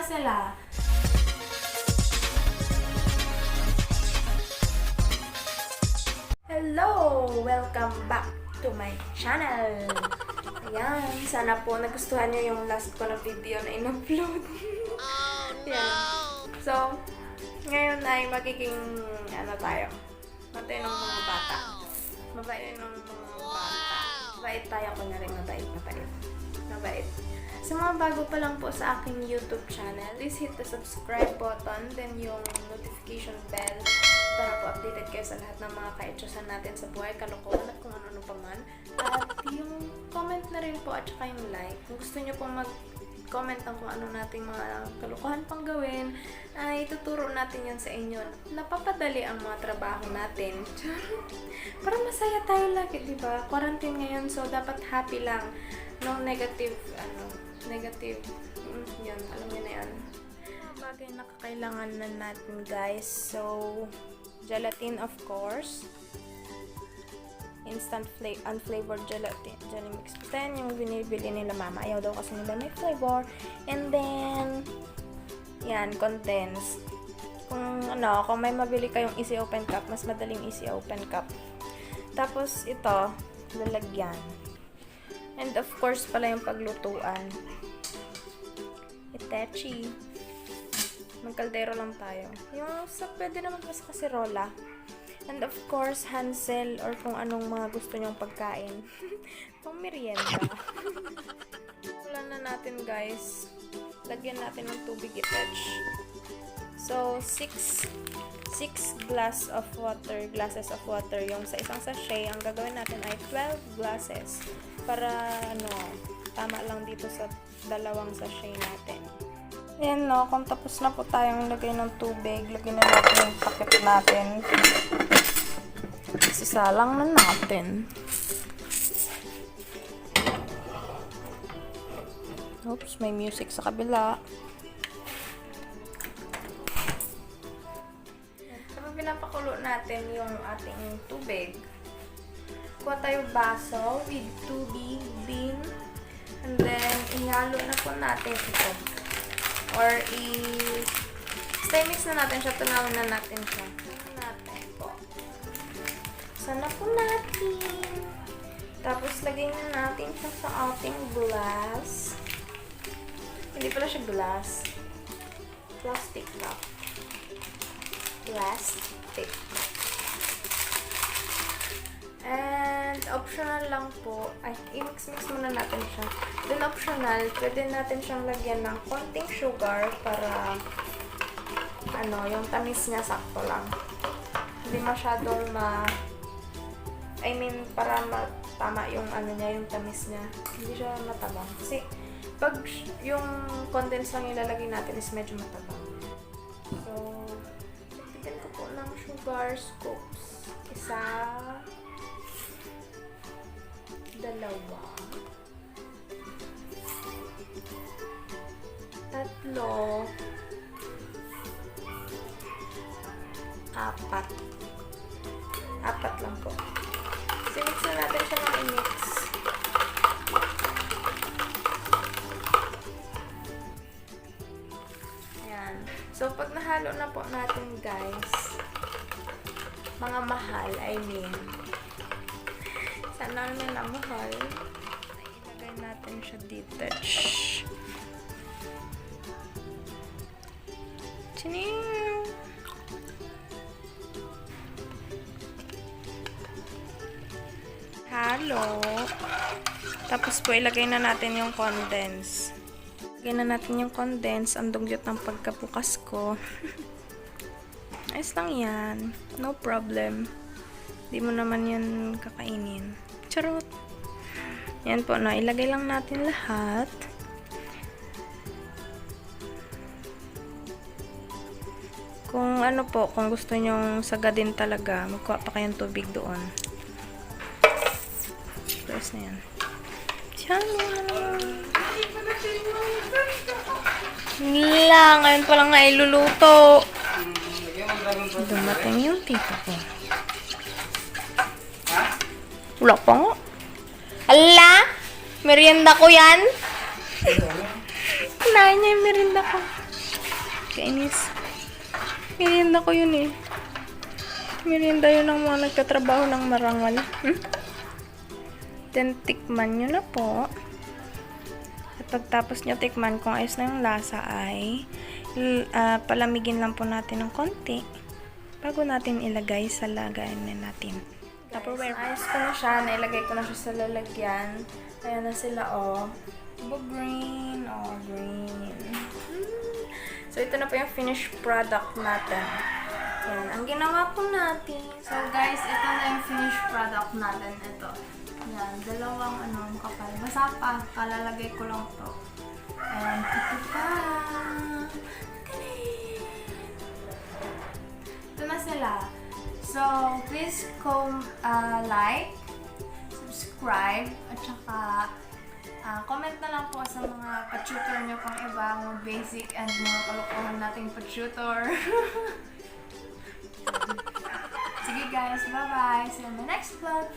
sila. Hello! Welcome back to my channel! Ayan, sana po nagustuhan nyo yung last ko na video na in-upload. Oh, no! So, ngayon ay magiging, tayo? Mabait ng mga bata. Mabait ng mga bata. Mabait tayo, kunyari mabait. Sa mga bago pa lang po sa aking YouTube channel, please hit the subscribe button, then yung notification bell para po updated kayo sa lahat ng mga kaitsusan natin sa buhay, kalokohan at kung ano-ano pa man. At yung comment na rin po at saka yung like. Kung gusto nyo pong mag-comment ng kung ano nating mga kalokohan pang gawin, ay tuturo natin yan sa inyo. Napapadali ang mga trabaho natin. Para masaya tayo lagi, diba? Quarantine ngayon, so dapat happy lang. No negative, yan, alam niyo na yan. Bagay na kakailangan na natin, guys. So, gelatin, of course. Instant unflavored gelatin mix. Then, yung binibili nila mama. Ayaw daw kasi nila may flavor. And then, yan, condensed. Kung may mabili kayong easy open cup, mas madaling easy open cup. Tapos, ito, lalagyan. And of course, pala yung paglutuan. Itachi. Magkaldero lang tayo. Yung pwede naman sa kasirola. And of course, hansel or kung anong mga gusto nyong pagkain. Pang merienda. Wala na natin, guys. Lagyan natin ng tubig itachi. So, 6 glasses of water. Yung sa isang sachet, ang gagawin natin ay 12 glasses. Para, tama lang dito sa dalawang sachet natin. Ayan, kung tapos na po tayong lagay ng tubig, lagyan na natin yung takip natin. Sisalang na natin. Oops, may music sa kabila. Kapag pinapakulo natin yung ating tubig, kuha tayo baso with tubig, bean, and then ihalo na po natin ito. Or mix na natin siya, tunawin na natin siya. Sana po natin. Tapos lagay na natin siya sa ating glass. Hindi pala siya glass. Plastic lang. Plastic. And optional lang po, i-mix muna natin siya. Then optional, pwede natin siyang lagyan ng konting sugar para yung tamis niya sakto lang. Hindi masyadong para tama yung niya, yung tamis niya. Hindi siya matabang. Kasi pag yung condense lang ilalagay natin is medyo matabang. So, bigyan ko po ng sugar scoops. Isa, dalawa, tatlo, apat lang po. Mix na natin siya ng i-mix. Ayan. So, pag nahalo na po natin, guys, mga mahal, sana nila mahal. Ilagay natin siya dito. Chining! Halo. Tapos po, ilagay na natin yung condense. Ilagay na natin yung condense. Ang dugyot ng pagkabukas ko. Ayos lang yan. No problem. Di mo naman yan kakainin. Charot. Yan po, ilagay lang natin lahat. Kung kung gusto nyong sagadin talaga, magkuha pa kayong tubig doon. Press na yan. Ngayon pa lang nga iluluto. Dumating yung tita ko. Wala pa nga. Ala! Merienda ko yan. Kinain niya yung merienda ko. Kainis. Merienda ko yun eh. Merienda yun ng mga nagtatrabaho ng marangal. Then, tikman nyo na po. At pagtapos nyo tikman kung ayos na yung lasa ay palamigin lang po natin ng konti bago natin ilagay sa lagayan natin. Tupperware. Ayos ko na siya. Nailagay ko na siya sa lalagyan. Ayan na sila, oh. Green. Oh, green. So, ito na po yung finished product natin. Ayan. Ang ginawa po natin. So, guys, ito na yung finished product natin. Ito. Ayan. Dalawang, makapal. Basa pa. Kalalagay ko lang to. Ayan. Ito pa. Ito na sila. So, please like, subscribe, at saka comment na lang po sa mga pa-tutor nyo kung iba, mga basic and mga kalokohan nating pa-tutor. Sige guys, bye-bye! See you in the next vlog!